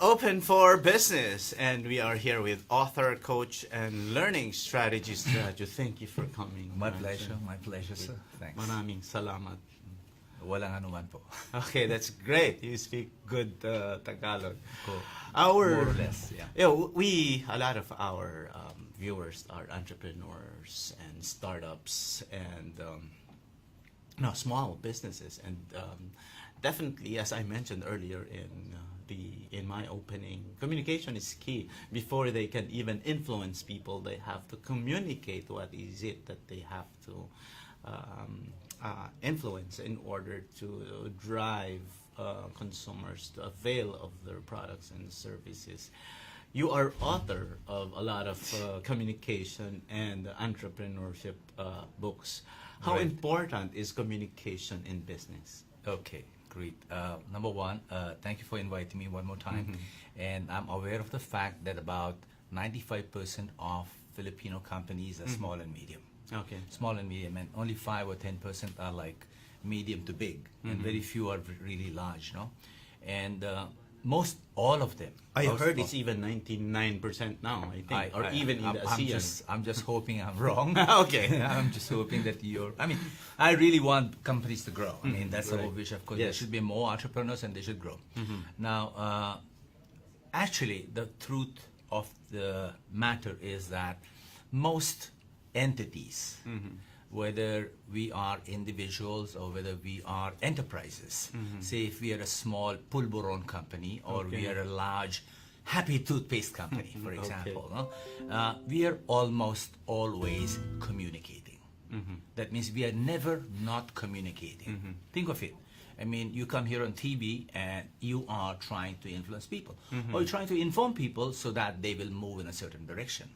open for business, and we are here with author, coach, and learning strategist Raju. Thank you for coming. My Raju. pleasure, sir. Thanks. Maraming salamat. Walang anuman po. Okay, that's great. You speak good Tagalog. Cool. Our, More or less, yeah. A lot of our viewers are entrepreneurs and startups and small businesses, and definitely, as I mentioned earlier in my opening, communication is key. Before they can even influence people, they have to communicate what is it that they have to influence in order to drive consumers to avail of their products and services. You are author of a lot of communication and entrepreneurship books. How Right. important is communication in business? Okay, great. Number one, thank you for inviting me one more time. And I'm aware of the fact that about 95% of Filipino companies are small and medium. Okay. Small and medium, and only 5 or 10% are like medium to big, and very few are really large, no? And most all of them. I most heard of- it's even 99% now, I think, or even in the I'm ASEAN. I'm just hoping I'm wrong. Okay. I'm just hoping that I really want companies to grow. I mean, that's the Right. whole wish, of course. There Yes. should be more entrepreneurs and they should grow. Now, actually, the truth of the matter is that most entities, whether we are individuals or whether we are enterprises, say if we are a small pulburon company or we Okay. are a large happy toothpaste company, for example, no? We are almost always communicating. That means we are never not communicating. Think of it. I mean, you come here on TV and you are trying to influence people, or you're trying to inform people so that they will move in a certain direction.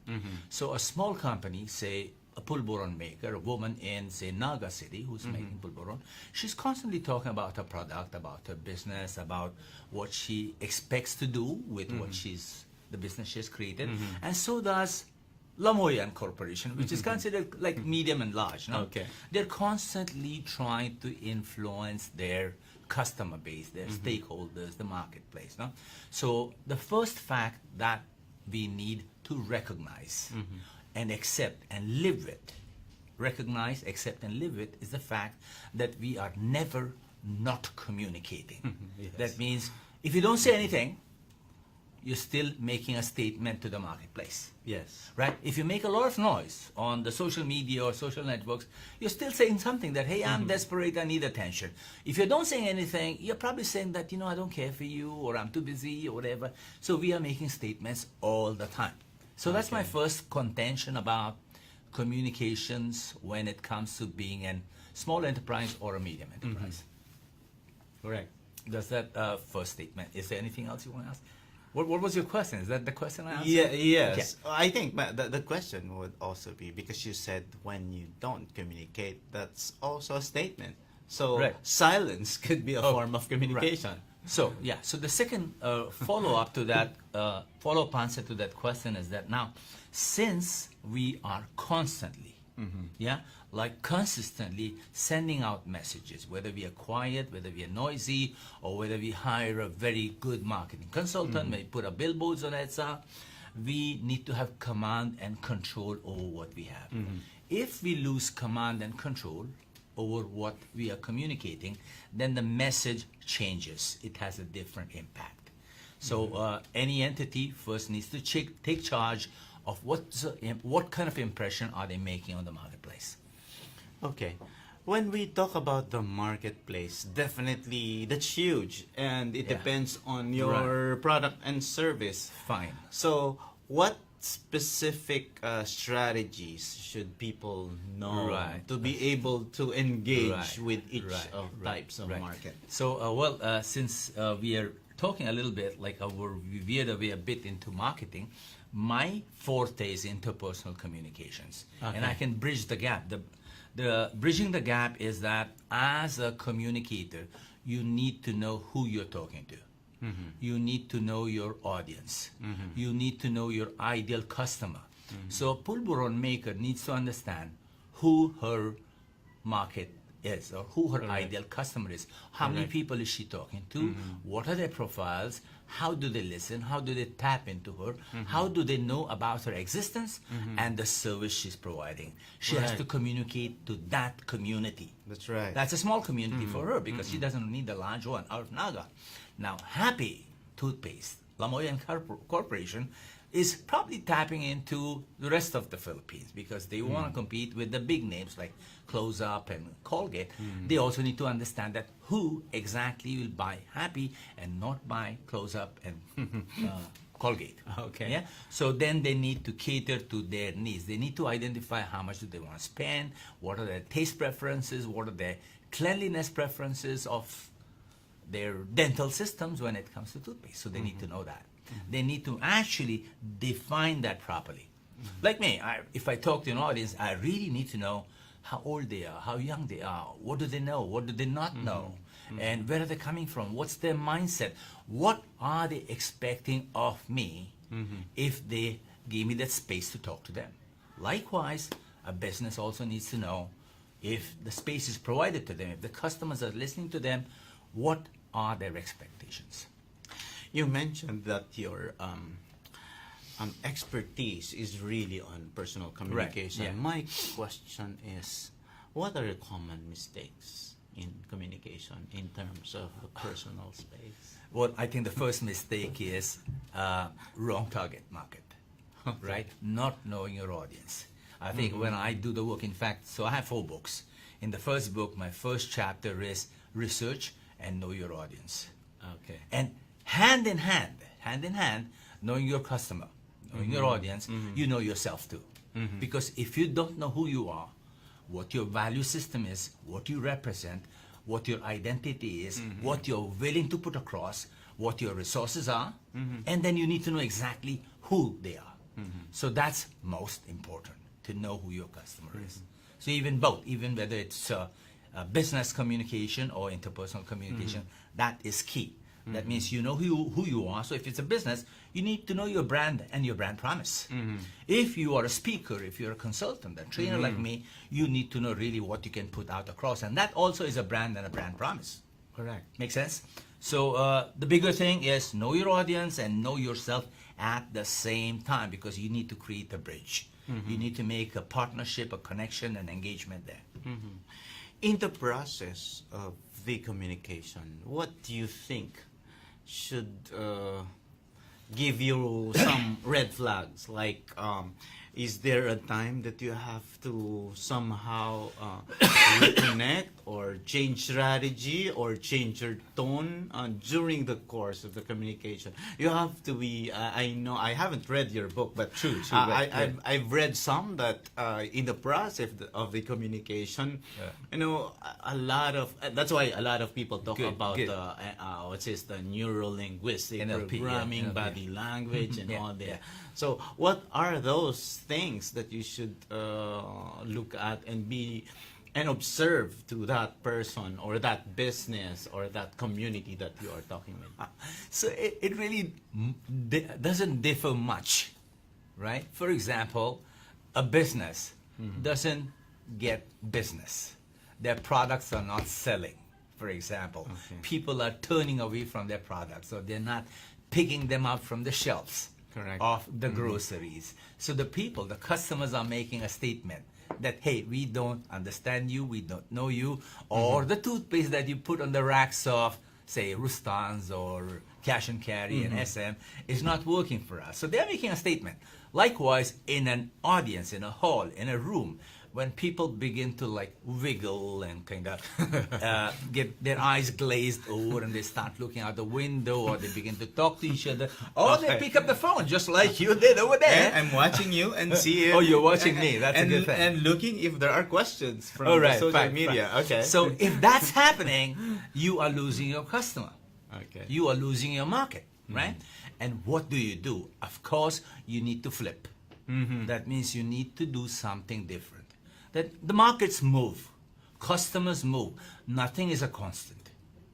So a small company, say a pulburon maker, a woman in, say, Naga City who's making pulburon, she's constantly talking about her product, about her business, about what she expects to do with the business she's created, and so does Lamoyan Corporation, which is considered like medium and large. No? Okay. They're constantly trying to influence their customer base, their stakeholders, the marketplace. No? So the first fact that we need to recognize and accept and live with, recognize, accept, and live with, is the fact that we are never not communicating. Yes. That means if you don't say anything, you're still making a statement to the marketplace. Yes. Right? If you make a lot of noise on the social media or social networks, you're still saying something that, hey, I'm desperate, I need attention. If you don't say anything, you're probably saying that, I don't care for you, or I'm too busy, or whatever. So we are making statements all the time. So that's my first contention about communications when it comes to being a small enterprise or a medium enterprise. Correct. Does that first statement, is there anything else you want to ask? What was your question? Is that the question I answered? Yeah, yes. I think the question would also be, because you said when you don't communicate, that's also a statement. So Right. silence could be a form of communication. So the second follow-up to that, follow-up answer to that question is that now, since we are constantly, consistently sending out messages, whether we are quiet, whether we are noisy, or whether we hire a very good marketing consultant, maybe put a billboards on ETSA, we need to have command and control over what we have. If we lose command and control over what we are communicating, then the message changes. It has a different impact. So any entity first needs to take charge of what kind of impression are they making on the marketplace. Okay. When we talk about the marketplace, definitely that's huge, and it Yeah. depends on your product and service. Fine. So what specific strategies should people know Right. to be able to engage Right. with each Right. of Right. types of Right. market? So, since we are talking a little bit, like we veered away a bit into marketing, my forte is interpersonal communications. And I can bridge the gap. The bridging the gap is that as a communicator, you need to know who you're talking to. You need to know your audience. You need to know your ideal customer. So a pulburon maker needs to understand who her market is or who her ideal customer is. How many people is she talking to? What are their profiles? How do they listen? How do they tap into her? How do they know about her existence and the service she's providing? She has to communicate to that community. That's right. That's a small community for her because she doesn't need a large one out of Naga. Now, Happy Toothpaste, Lamoyan Corporation, is probably tapping into the rest of the Philippines because they want to compete with the big names like Close Up and Colgate. They also need to understand that who exactly will buy Happy and not buy Close Up and Colgate. Okay. Yeah. So then they need to cater to their needs. They need to identify how much do they want to spend, what are their taste preferences, what are their cleanliness preferences of their dental systems when it comes to toothpaste. So they need to know that. They need to actually define that properly. Like me, if I talk to an audience, I really need to know how old they are, how young they are, what do they know, what do they not know, and where are they coming from, what's their mindset, what are they expecting of me if they give me that space to talk to them. Likewise, a business also needs to know if the space is provided to them, if the customers are listening to them, what are their expectations. You mentioned that your expertise is really on personal communication. yeah. My question is, what are the common mistakes in communication in terms of personal space? Well, I think the first mistake is wrong target market, right? Not knowing your audience. I think when I do the work, in fact, so I have 4 books. In the first book, my first chapter is research and know your audience. Okay. And hand in hand, knowing your customer, knowing your audience, you know yourself too. Because if you don't know who you are, what your value system is, what you represent, what your identity is, what you're willing to put across, what your resources are, and then you need to know exactly who they are. So that's most important, to know who your customer is. So even both, even whether it's business communication or interpersonal communication, that is key. That means you know who you are. So if it's a business, you need to know your brand and your brand promise. If you are a speaker, if you're a consultant, a trainer like me, you need to know really what you can put out across. And that also is a brand and a brand promise. Correct. Make sense? So the bigger thing is know your audience and know yourself at the same time, because you need to create a bridge. You need to make a partnership, a connection, and engagement there. In the process of the communication, what do you think should give you some red flags? Like, is there a time that you have to somehow reconnect or change strategy or change your tone during the course of the communication? You have to be, I know, I haven't read your book, but True, I've read some that in the process of the communication, you know, a lot of, that's why a lot of people talk about what's this, the neuro-linguistic NLP, programming, NLP. body language, and all that. yeah. So what are those things that you should look at and observe to that person or that business or that community that you are talking with? So it really doesn't differ much, right? For example, a business doesn't get business. Their products are not selling, for example. Okay. People are turning away from their products, so they're not picking them up from the shelves. Correct. Of the groceries. So the customers are making a statement that, hey, we don't understand you, we don't know you, or the toothpaste that you put on the racks of, say, Rustan's or Cash and Carry and SM is not working for us. So they're making a statement. Likewise, in an audience, in a hall, in a room, when people begin to like wiggle and kind of get their eyes glazed over and they start looking out the window, or they begin to talk to each other, or they pick up the phone just like you did over there. I'm watching you and see it. Oh, you're watching me. That's and, a good thing. And looking if there are questions from All the right, social fine, media. fine. Okay. So if that's happening, you are losing your customer. Okay. You are losing your market, right? And what do? Of course, you need to flip. That means you need to do something different. That the markets move, customers move. Nothing is a constant,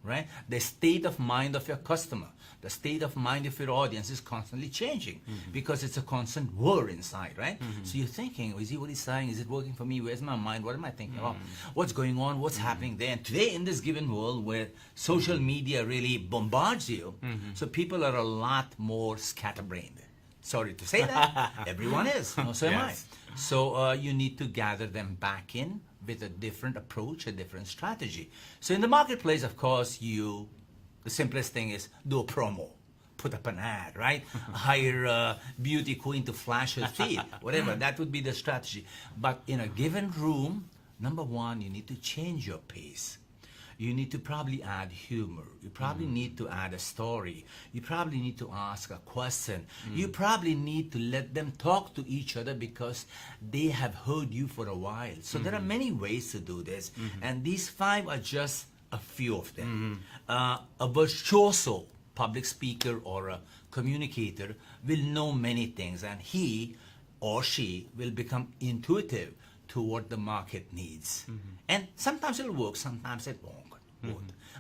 right? The state of mind of your customer, the state of mind of your audience is constantly changing because it's a constant war inside, right? So you're thinking, is he what he's saying? Is it working for me? Where's my mind? What am I thinking about? What's going on? What's happening there? And today, in this given world where social media really bombards you, so people are a lot more scatterbrained. Sorry to say that. Everyone is. No, so am I. So you need to gather them back in with a different approach, a different strategy. So in the marketplace, of course, the simplest thing is do a promo. Put up an ad, right? Hire a beauty queen to flash her teeth, whatever. That would be the strategy. But in a given room, number one, you need to change your pace. You need to probably add humor. You probably need to add a story. You probably need to ask a question. You probably need to let them talk to each other because they have heard you for a while. So there are many ways to do this. And these 5 are just a few of them. A virtuoso public speaker or a communicator will know many things, and he or she will become intuitive to what the market needs. And sometimes it'll work, sometimes it won't.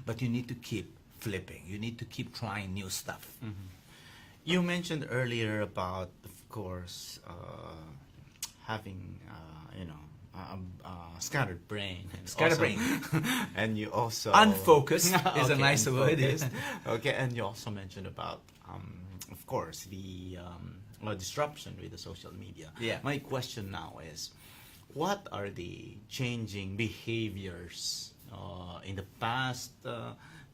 But you need to keep flipping. You need to keep trying new stuff. You mentioned earlier about, of course, having, scattered brain. And Scattered brain. And you also... Unfocused is a nice word. Okay, and you also mentioned about, of course, the disruption with the social media. Yeah. My question now is, what are the changing behaviors in the past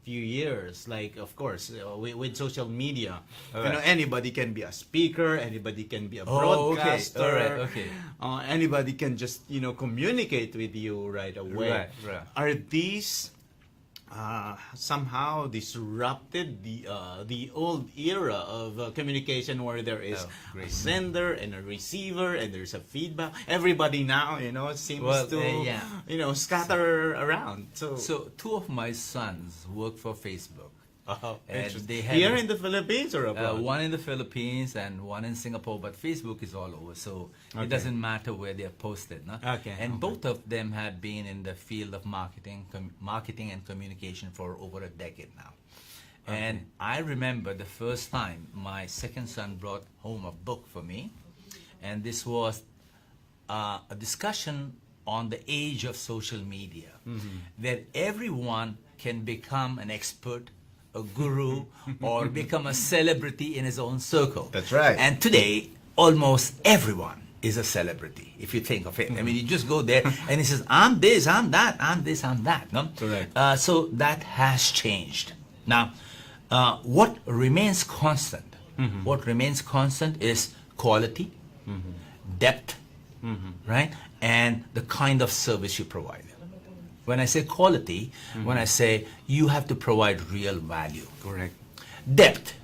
few years? Like, of course, with social media, anybody can be a speaker, anybody can be a broadcaster. Okay. Anybody can just communicate with you right away. Right. Are these somehow disrupted the old era of communication where there is a sender and a receiver and there's a feedback? Everybody now seems to scatter around. So 2 of my sons work for Facebook. And they have here in the Philippines or abroad? One in the Philippines and one in Singapore, but Facebook is all over, so it doesn't matter where they're posted. No? And both of them have been in the field of marketing and communication for over a decade now. And I remember the first time my second son brought home a book for me, and this was a discussion on the age of social media, where everyone can become an expert, a guru, or become a celebrity in his own circle. That's right. And today, almost everyone is a celebrity, if you think of it. I mean, you just go there and he says, I'm this, I'm that, I'm this, I'm that. No? Correct. So that has changed. Now, what remains constant? What remains constant is quality, depth, right? And the kind of service you provide. When I say quality, when I say you have to provide real value. Correct. Depth.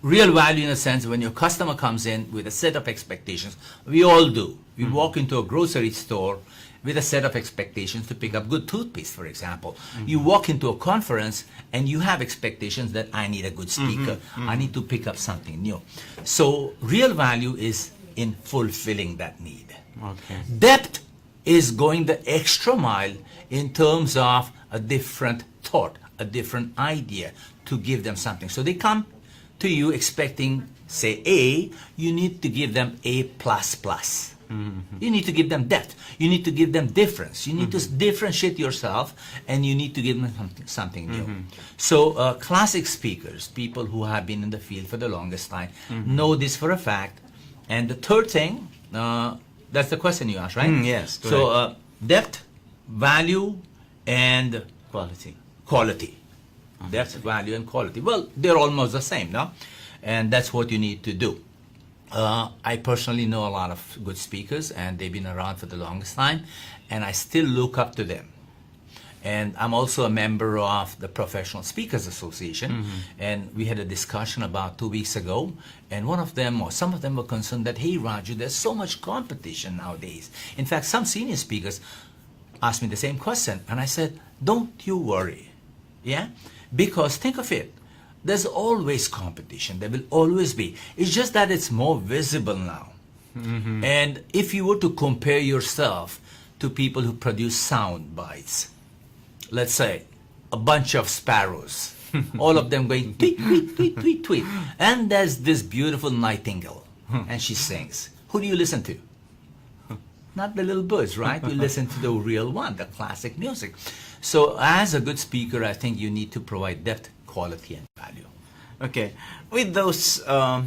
Real value in a sense when your customer comes in with a set of expectations. We all do. We walk into a grocery store with a set of expectations to pick up good toothpaste, for example. You walk into a conference and you have expectations that I need a good speaker. I need to pick up something new. So real value is in fulfilling that need. Okay. Depth is going the extra mile in terms of a different thought, a different idea to give them something. So they come to you expecting, say, A, you need to give them A++. You need to give them depth. You need to give them difference. You need to differentiate yourself, and you need to give them something new. So classic speakers, people who have been in the field for the longest time, know this for a fact. And the third thing, that's the question you asked, right? Yes. Correct. So depth, value, and quality. Depth, value, and quality. Well, they're almost the same, no? And that's what you need to do. I personally know a lot of good speakers, and they've been around for the longest time, and I still look up to them. And I'm also a member of the Professional Speakers Association, and we had a discussion about 2 weeks ago, and one of them, or some of them, were concerned that, hey, Raju, there's so much competition nowadays. In fact, some senior speakers asked me the same question, and I said, don't you worry, yeah? Because think of it, there's always competition, there will always be. It's just that it's more visible now. And if you were to compare yourself to people who produce sound bites, let's say a bunch of sparrows, all of them going tweet, tweet, tweet, tweet, tweet. And there's this beautiful nightingale, and she sings. Who do you listen to? Not the little birds, right? You listen to the real one, the classic music. So as a good speaker, I think you need to provide depth, quality, and value. Okay, with those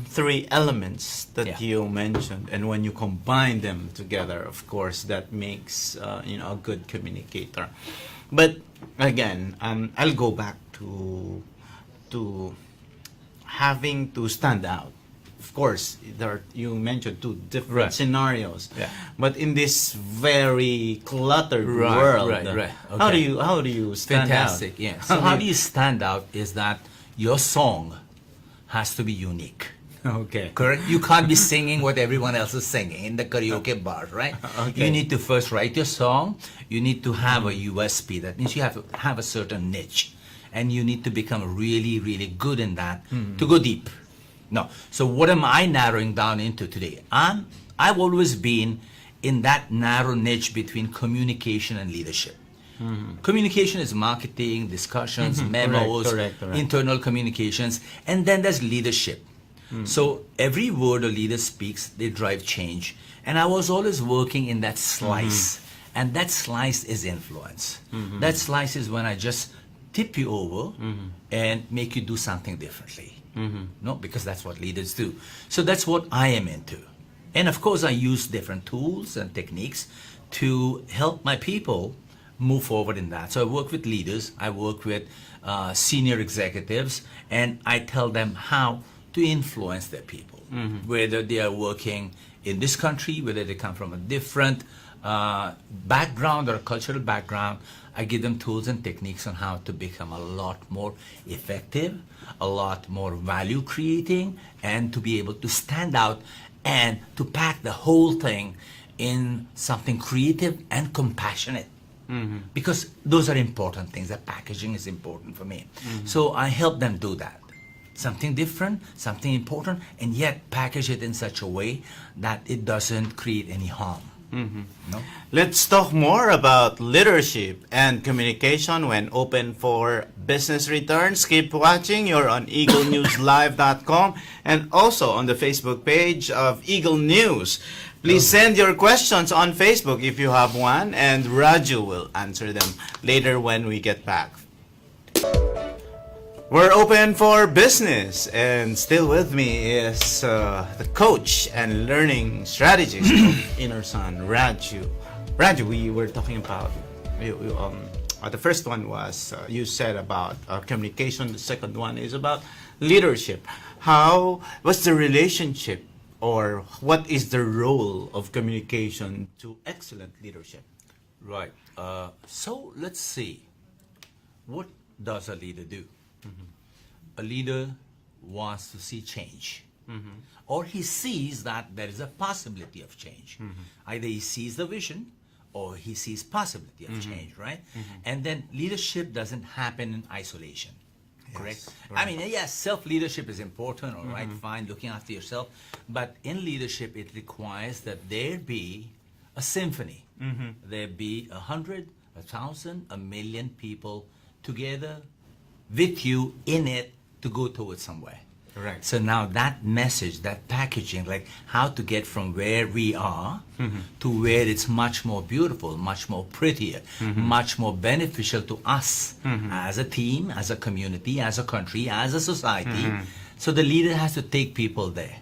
three elements that you mentioned, and when you combine them together, of course, that makes a good communicator. But again, I'll go back to having to stand out. Of course, you mentioned two different scenarios, but in this very cluttered world, Okay. how do you stand Fantastic, out? yeah. So how do you stand out is that your song has to be unique. Okay. Correct? You can't be singing what everyone else is singing in the karaoke bar, right? Okay. You need to first write your song. You need to have a USP. That means you have to have a certain niche. And you need to become really, really good in that to go deep. No. So what am I narrowing down into today? I've always been in that narrow niche between communication and leadership. Communication is marketing, discussions, memos, Correct. internal communications, and then there's leadership. So every word a leader speaks, they drive change. And I was always working in that slice. And that slice is influence. That slice is when I just tip you over and make you do something differently. No, because that's what leaders do. So that's what I am into. And of course, I use different tools and techniques to help my people move forward in that. So I work with leaders, I work with senior executives, and I tell them how to influence their people, whether they are working in this country, whether they come from a different background or a cultural background. I give them tools and techniques on how to become a lot more effective, a lot more value creating, and to be able to stand out and to pack the whole thing in something creative and compassionate. Because those are important things. That packaging is important for me. So I help them do that. Something different, something important, and yet package it in such a way that it doesn't create any harm. No? Let's talk more about leadership and communication when open for business returns. Keep watching. You're on eaglenewslive.com and also on the Facebook page of Eagle News. Please send your questions on Facebook if you have one, and Raju will answer them later when we get back. We're open for business, and still with me is the coach and learning strategist of Inner Sun, Raju. Raju, we were talking about, the first one was, you said about communication. The second one is about leadership. What's the relationship, or what is the role of communication to excellent leadership? Right. So let's see. What does a leader do? A leader wants to see change. Or he sees that there is a possibility of change. Either he sees the vision or he sees possibility of change, right? And then leadership doesn't happen in isolation. Correct? Right. I mean, yes, self-leadership is important, all right, fine, looking after yourself. But in leadership, it requires that there be a symphony. There be 100, 1,000, 1,000,000 people together with you in it to go towards somewhere. Right. So now that message, that packaging, like how to get from where we are to where it's much more beautiful, much more prettier, much more beneficial to us as a team, as a community, as a country, as a society. So the leader has to take people there.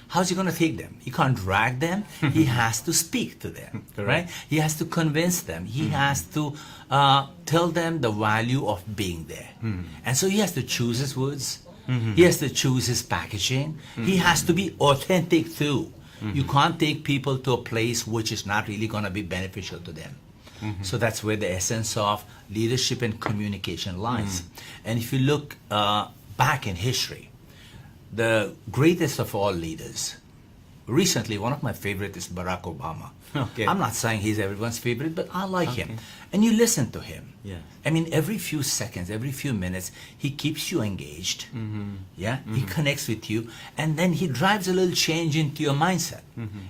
How's he going to take them? He can't drag them. He has to speak to them, right? He has to convince them. He has to tell them the value of being there. And so he has to choose his words. He has to choose his packaging. He has to be authentic too. You can't take people to a place which is not really going to be beneficial to them. So that's where the essence of leadership and communication lies. And if you look back in history, the greatest of all leaders, recently one of my favorites is Barack Obama. Okay. I'm not saying he's everyone's favorite, but I like him. And you listen to him. Yeah. I mean, every few seconds, every few minutes, he keeps you engaged. Yeah, he connects with you, and then he drives a little change into your mindset,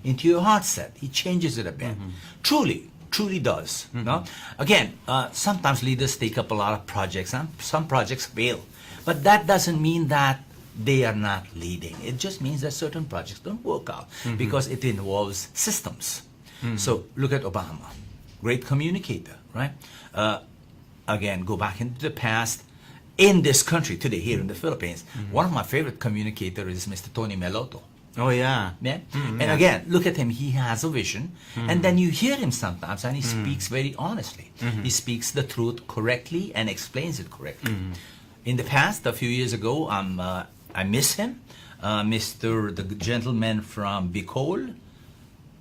into your heart set. He changes it a bit. Truly, truly does. No? Again, sometimes leaders take up a lot of projects, and some projects fail. But that doesn't mean that they are not leading. It just means that certain projects don't work out because it involves systems. So look at Obama, great communicator, right? Again, go back into the past. In this country today, here in the Philippines, one of my favorite communicators is Mr. Tony Meloto. Oh yeah. Yeah? And again, look at him. He has a vision. And then you hear him sometimes and he speaks very honestly. He speaks the truth correctly and explains it correctly. In the past, a few years ago, I miss him. The gentleman from Bicol,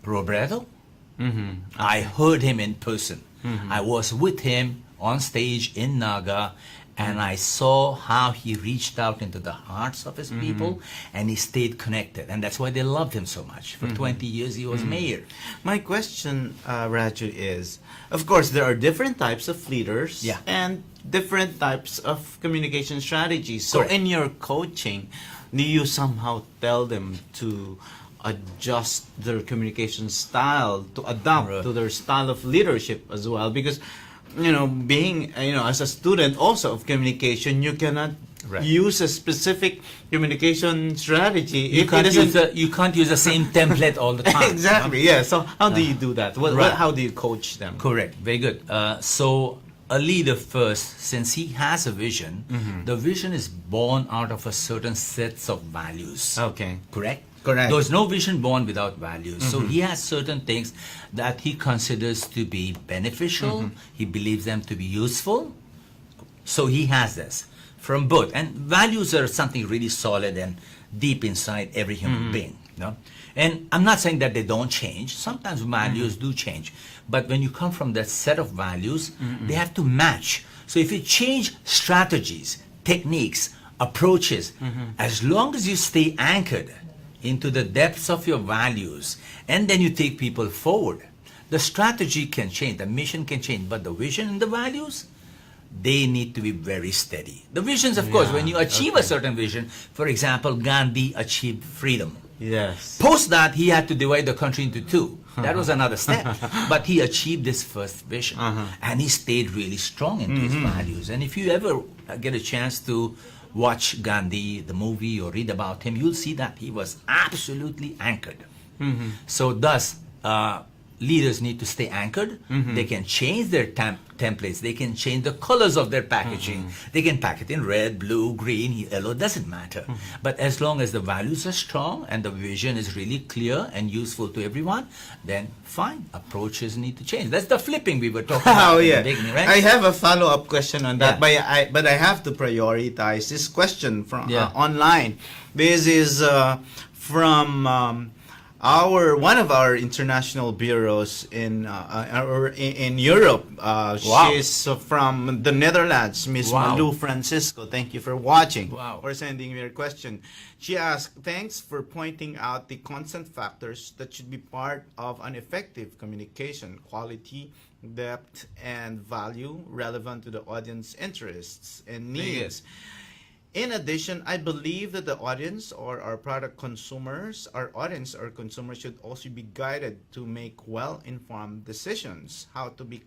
Robredo. I heard him in person. I was with him on stage in Naga, and I saw how he reached out into the hearts of his people, and he stayed connected. And that's why they loved him so much. For 20 years, he was mayor. My question, Raju, is, of course, there are different types of leaders Yeah. and different types of communication strategies. So Correct. in your coaching, do you somehow tell them to adjust their communication style, to adapt Right. to their style of leadership as well? Because, being, as a student also of communication, you cannot Right. use a specific communication strategy You if it can't, doesn't you can't use the same template all the time. exactly. Yeah. So how do you do that? Right. How do you coach them? Correct. Very good. So a leader first, since he has a vision, the vision is born out of a certain sets of values. Okay. Correct? Correct. There's no vision born without values. So he has certain things that he considers to be beneficial. He believes them to be useful. So he has this from both. And values are something really solid and deep inside every human being. No? And I'm not saying that they don't change. Sometimes values do change. But when you come from that set of values, they have to match. So if you change strategies, techniques, approaches, as long as you stay anchored into the depths of your values, and then you take people forward, the strategy can change, the mission can change, but the vision and the values, they need to be very steady. The visions, of course, Yeah, when you achieve a certain vision, for example, Gandhi achieved freedom. Yes. Post that, he had to divide the country into two. That was another step. But he achieved this first vision. And he stayed really strong into his values. And if you ever get a chance to watch Gandhi, the movie, or read about him, you'll see that he was absolutely anchored. So thus, leaders need to stay anchored. They can change their templates. They can change the colors of their packaging. They can pack it in red, blue, green, yellow, doesn't matter. But as long as the values are strong and the vision is really clear and useful to everyone, then fine, approaches need to change. That's the flipping we were talking about Oh in yeah. the beginning, right? I have a follow-up question on that, Yeah. but I have to prioritize this question from Yeah. online. This is from one of our international bureaus in Europe. Wow. She's from the Netherlands, Miss Wow. Malu Francisco. Thank you for watching. Wow. Or sending me your question. She asked, "Thanks for pointing out the constant factors that should be part of an effective communication: quality, depth, and value relevant to the audience interests and needs. In addition, I believe that the audience or our product consumers, our audience or consumers should also be guided to make well-informed decisions. How to be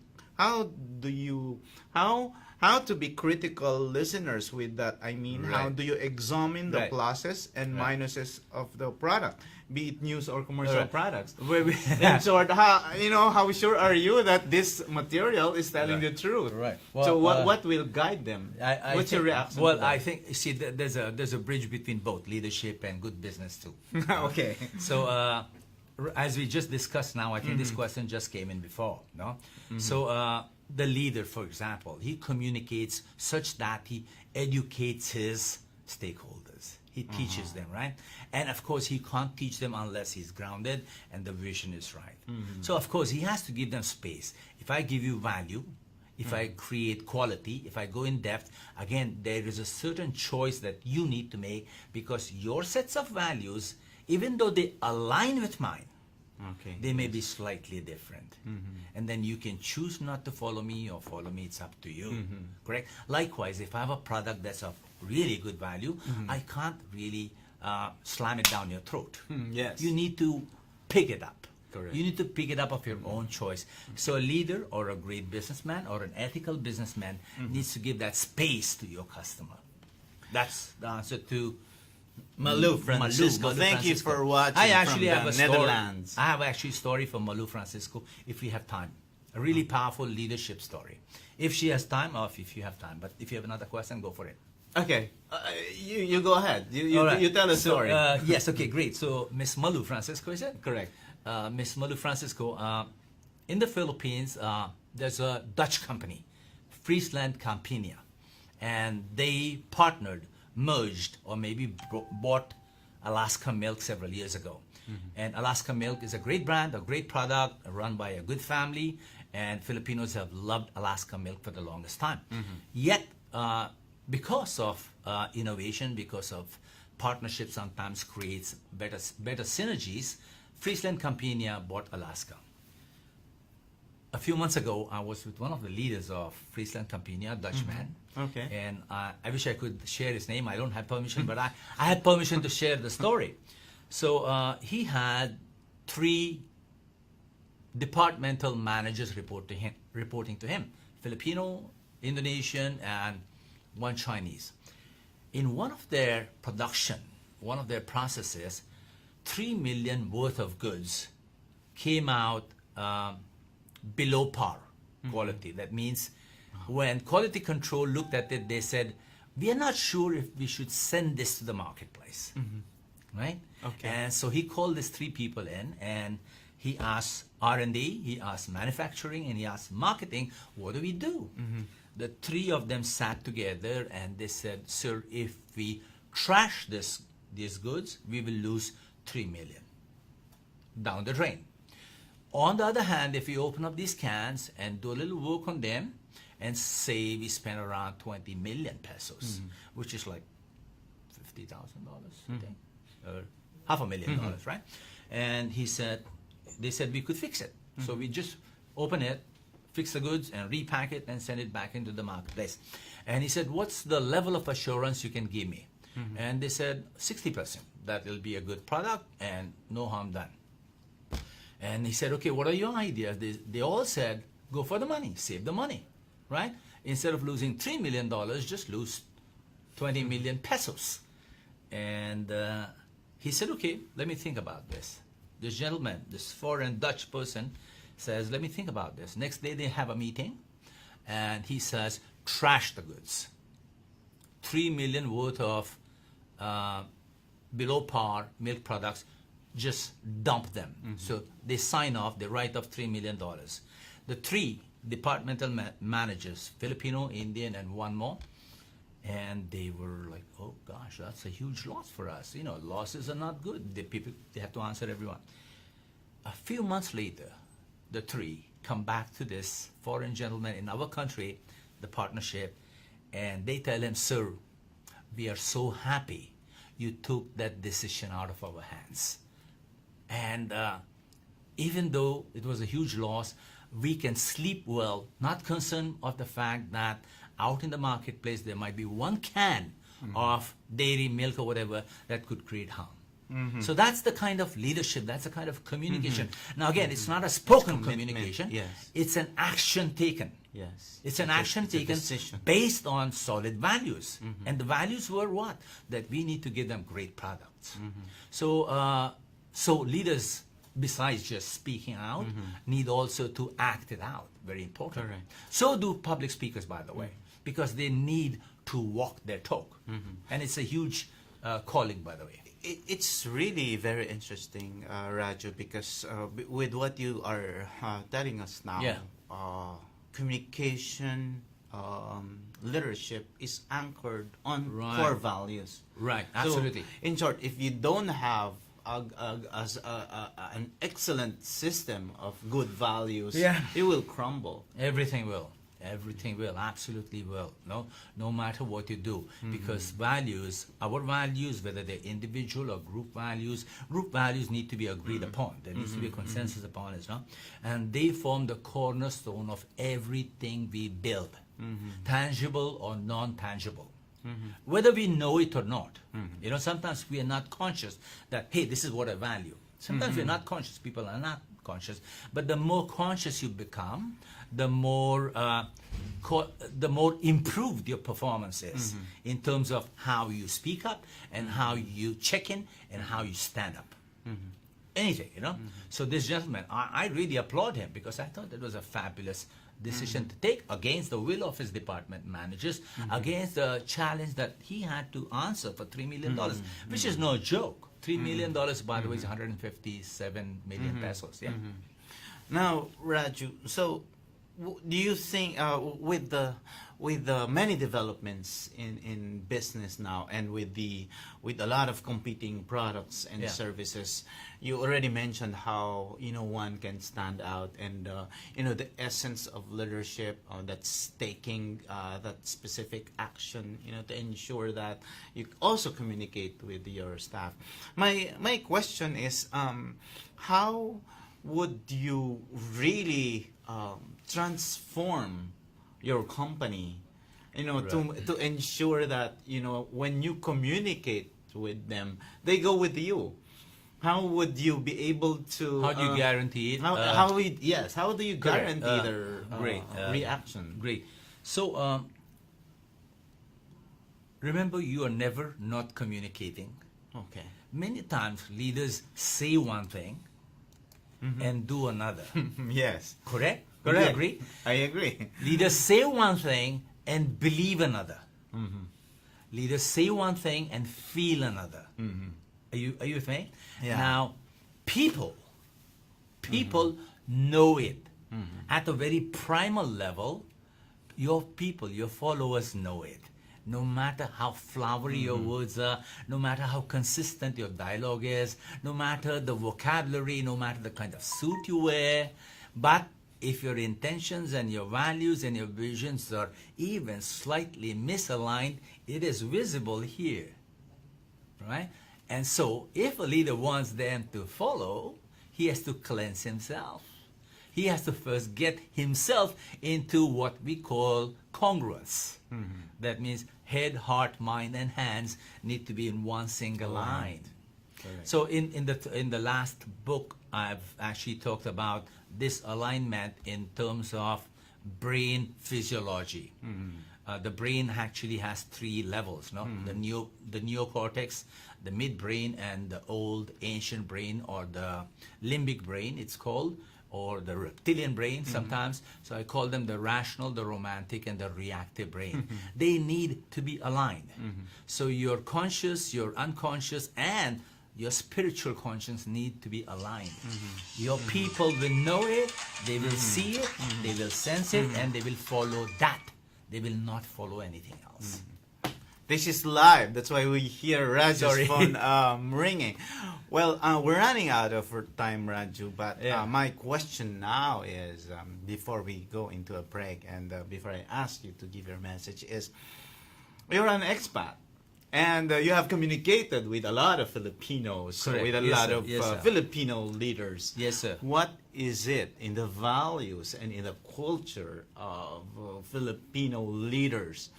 critical listeners with that? I mean, how Right. do you examine the Right. pluses and Right. minuses of the product, be it news or commercial Right. products? Wait, wait. In short, how sure are you that this material is telling Right. the truth? Right. So Well, what will guide them? I What's your think- reaction? Well, to that? I think, see, there's a bridge between both leadership and good business too. Okay. So, as we just discussed now, I think this question just came in before, no? So, the leader, for example, he communicates such that he educates his stakeholders. He teaches them, right? And of course, he can't teach them unless he's grounded and the vision is right. So, of course, he has to give them space. If I give you value, if I create quality, if I go in depth, again, there is a certain choice that you need to make because your sets of values, even though they align with mine, Okay. they may be slightly different. And then you can choose not to follow me or follow me, it's up to you. Correct? Likewise, if I have a product that's of really good value, I can't really slam it down your throat. Yes. You need to pick it up. Correct. You need to pick it up of your own choice. So a leader or a great businessman or an ethical businessman needs to give that space to your customer. That's the answer to Malu Francisco. Malu Thank you Francisco. for watching I actually from have the a story. Netherlands. I have actually a story from Malu Francisco if we have time. A really powerful leadership story. If she has time or if you have time. But if you have another question, go for it. Okay, you go ahead. All right. You tell a So, story. yes, okay, great. So Miss Malu Francisco, is it? Correct. Miss Malu Francisco, in the Philippines, there's a Dutch company, Friesland Campina, and they partnered, merged, or maybe bought Alaska Milk several years ago. And Alaska Milk is a great brand, a great product, run by a good family, and Filipinos have loved Alaska Milk for the longest time. Yet, because of innovation, because of partnership sometimes creates better synergies, Friesland Campina bought Alaska. A few months ago, I was with one of the leaders of Friesland Campina, a Dutchman. Okay. And I wish I could share his name. I don't have permission, but I had permission to share the story. So he had 3 departmental managers reporting to him, Filipino, Indonesian, and 1 Chinese. In one of their production, one of their processes, 3 million worth of goods came out below par quality. That means when quality control looked at it, they said, we are not sure if we should send this to the marketplace. Right? Okay. And so he called these 3 people in and he asked R&D, he asked manufacturing, and he asked marketing, what do we do? The 3 of them sat together and they said, sir, if we trash these goods, we will lose 3 million down the drain. On the other hand, if we open up these cans and do a little work on them and say we spend around 20 million pesos, which is like $50,000, I think, or $500,000, right? And they said we could fix it. So we just open it, fix the goods and repack it and send it back into the marketplace. And he said, what's the level of assurance you can give me? And they said 60%, that will be a good product and no harm done. And he said, okay, what are your ideas? They all said, go for the money, save the money, right? Instead of losing $3 million, just lose 20 million pesos. And he said, okay, let me think about this. This gentleman, this foreign Dutch person says, let me think about this. Next day they have a meeting and he says, trash the goods. 3 million worth of below par milk products, just dump them. So they sign off, they write off $3 million. The 3 departmental managers, Filipino, Indian, and 1 more, and they were like, oh gosh, that's a huge loss for us. You know, losses are not good. They have to answer everyone. A few months later, the 3 come back to this foreign gentleman in our country, the partnership, and they tell him, sir, we are so happy you took that decision out of our hands. And even though it was a huge loss, we can sleep well, not concerned of the fact that out in the marketplace there might be 1 can of dairy milk or whatever that could create harm. So that's the kind of leadership, that's the kind of communication. Now again, it's not a spoken communication, yes. it's an action taken. Yes. It's an action taken decision. based on solid values. And the values were what? That we need to give them great products. So leaders, besides just speaking out, need also to act it out. Very important. Correct. So do public speakers, by the way, because they need to walk their talk. And it's a huge calling, by the way. It's really very interesting, Raju, because with what you are telling us now, Yeah. Communication, leadership is anchored on Right. core values. Right, So, absolutely. in short, if you don't have an excellent system of good values, Yeah. it will crumble. Everything will. Everything will. Absolutely will. No matter what you do. Because values, our values, whether they're individual or group values need to be agreed upon. There needs to be a consensus upon it. No? And they form the cornerstone of everything we build. Tangible or non-tangible. Whether we know it or not. You know, sometimes we are not conscious that, hey, this is what I value. Sometimes we're not conscious. People are not conscious. But the more conscious you become, the more improved your performance is in terms of how you speak up and how you check in and how you stand up. Anything, you know. So this gentleman, I really applaud him because I thought it was a fabulous decision to take against the will of his department managers, against the challenge that he had to answer for $3 million, which is no joke. $3 million, by the way, is 157 million pesos. Yeah. Now, Raju, so do you think with the many developments in business now, and with a lot of competing products and services, you already mentioned how one can stand out, and the essence of leadership that's taking that specific action to ensure that you also communicate with your staff. My question is, how would you really transform your company, to ensure that when you communicate with them, they go with you? How would you be able to? How do you guarantee it? How do you guarantee their great reaction? Great. So remember, you are never not communicating. Okay. Many times leaders say one thing and do another. Yes. Correct? Correct. Do you agree? I agree. Leaders say one thing and believe another. Leaders say one thing and feel another. Are you with me? Yeah. Now, people know it. At a very primal level, your people, your followers know it. No matter how flowery your words are, no matter how consistent your dialogue is, no matter the vocabulary, no matter the kind of suit you wear, but if your intentions and your values and your visions are even slightly misaligned, it is visible here, right? And so if a leader wants them to follow, he has to cleanse himself. He has to first get himself into what we call congruence. That means head, heart, mind, and hands need to be in one single line. Correct. So in the last book, I've actually talked about this alignment in terms of brain physiology. The brain actually has 3 levels, no? The neocortex, the midbrain, and the old ancient brain, or the limbic brain, it's called, or the reptilian brain sometimes. So I call them the rational, the romantic, and the reactive brain. They need to be aligned. So your conscious, your unconscious, and your spiritual conscience need to be aligned. Your people will know it, they will see it, they will sense it, and they will follow that. They will not follow anything else. This is live. That's why we hear Raju's phone ringing. Well, we're running out of time, Raju. But my question now is, before we go into a break and before I ask you to give your message, is you're an expat. And you have communicated with a lot of Filipinos, Correct. with a Yes, lot sir. of Yes, sir. Filipino leaders. Yes, sir. What is it in the values and in the culture of Filipino leaders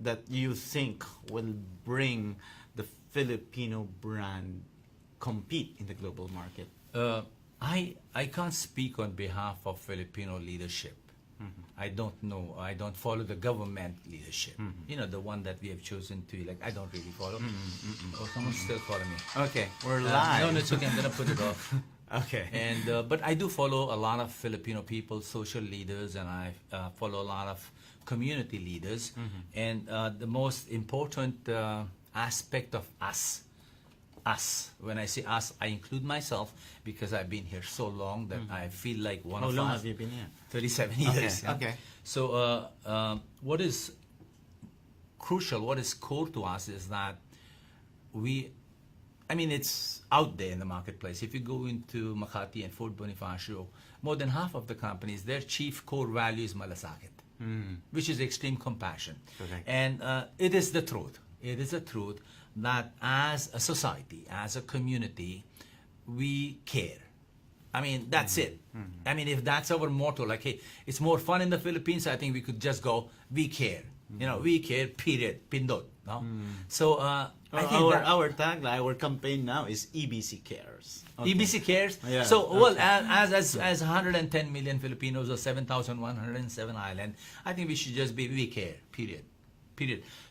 that you think will bring the Filipino brand compete in the global market? I can't speak on behalf of Filipino leadership. I don't know. I don't follow the government leadership. The one that we have chosen to elect. I don't really follow. Oh, someone's still calling me. Okay, we're live. No, it's okay. I'm gonna put it off. Okay. And but I do follow a lot of Filipino people, social leaders, and I follow a lot of community leaders. And the most important aspect of us, when I say us, I include myself, because I've been here so long that I feel like one How of long us. have you been here? 37 years. Okay, okay. So what is crucial, what is core to us is that it's out there in the marketplace. If you go into Makati and Fort Bonifacio, more than half of the companies, their chief core value is malasakit, which is extreme compassion. Correct. And it is the truth. It is the truth that as a society, as a community, we care. That's it. If that's our motto, like, hey, it's more fun in the Philippines, I think we could just go, we care. We care, period, pindot. No? So I think Our tagline, our campaign now is EBC Cares. Okay. EBC cares. Yeah, So, well, okay. as 110 million Filipinos or 7,107 island, I think we should just be, we care, period.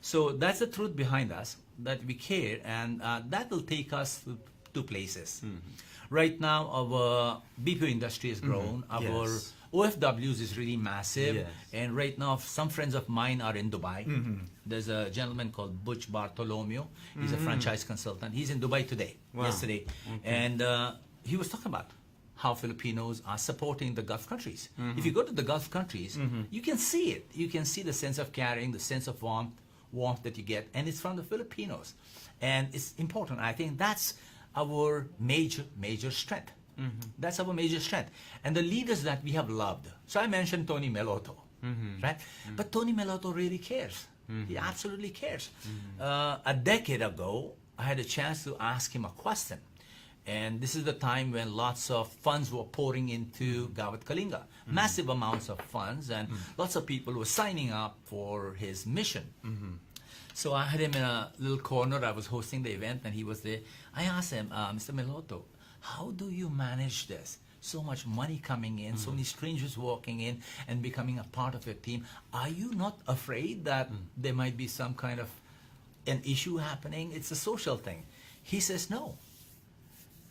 So that's the truth behind us, that we care, and that will take us to places. Right now, our BPO industry has grown. Our Yes. OFWs is really massive. Yes. And right now, some friends of mine are in Dubai. There's a gentleman called Butch Bartolomeo. He's a franchise consultant. He's in Dubai today, Wow. yesterday. And he was talking about how Filipinos are supporting the Gulf countries. If you go to the Gulf countries, you can see it. You can see the sense of caring, the sense of warmth that you get. And it's from the Filipinos. And it's important. I think that's our major strength. That's our major strength. And the leaders that we have loved. So I mentioned Tony Melotto, right? But Tony Melotto really cares. He absolutely cares. A decade ago, I had a chance to ask him a question. And this is the time when lots of funds were pouring into Gawat Kalinga. Massive amounts of funds, and lots of people were signing up for his mission. So I had him in a little corner. I was hosting the event, and he was there. I asked him, Mr. Melotto, how do you manage this? So much money coming in, so many strangers walking in and becoming a part of your team. Are you not afraid that there might be some kind of an issue happening? It's a social thing. He says, no.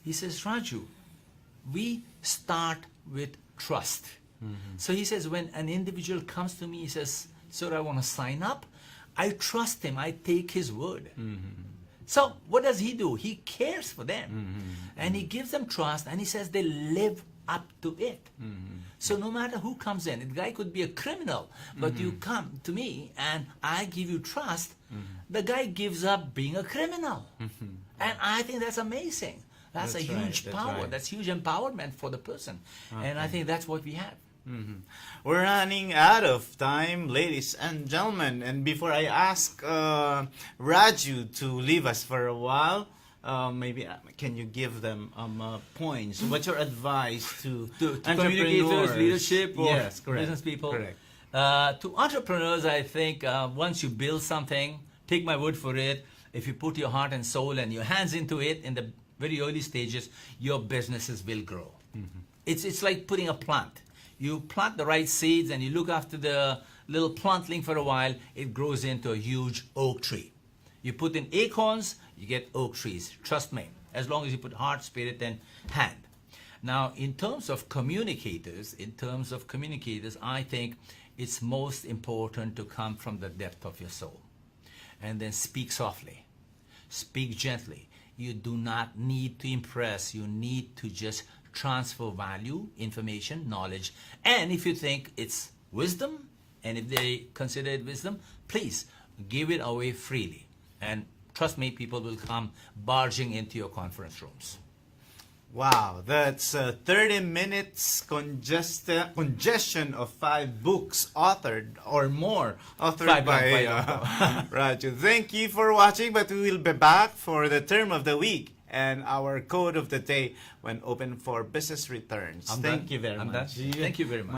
He says, Raju, we start with trust. So he says, when an individual comes to me, he says, sir, I want to sign up. I trust him. I take his word. So what does he do? He cares for them. And he gives them trust, and he says they live up to it. So no matter who comes in, the guy could be a criminal, but you come to me and I give you trust, the guy gives up being a criminal. And I think that's amazing. That's a huge power. Right. That's huge empowerment for the person. And I think that's what we have. We're running out of time, ladies and gentlemen. And before I ask Raju to leave us for a while, maybe can you give them points? What's your advice to Communicators, entrepreneurs? leadership, or Yes, correct. business people? Correct. To entrepreneurs, I think once you build something, take my word for it, if you put your heart and soul and your hands into it in the very early stages, your businesses will grow. It's like putting a plant. You plant the right seeds and you look after the little plantling for a while, it grows into a huge oak tree. You put in acorns, you get oak trees. Trust me, as long as you put heart, spirit, and hand. Now, in terms of communicators, I think it's most important to come from the depth of your soul. And then speak softly. Speak gently. You do not need to impress. You need to just transfer value, information, knowledge. And if you think it's wisdom, and if they consider it wisdom, please give it away freely. And trust me, people will come barging into your conference rooms. Wow, that's 30 minutes congestion of 5 books authored or more authored by Raju. Thank you for watching, but we will be back for the term of the week and our code of the day when open for business returns. Thank you very much. Thank you very much.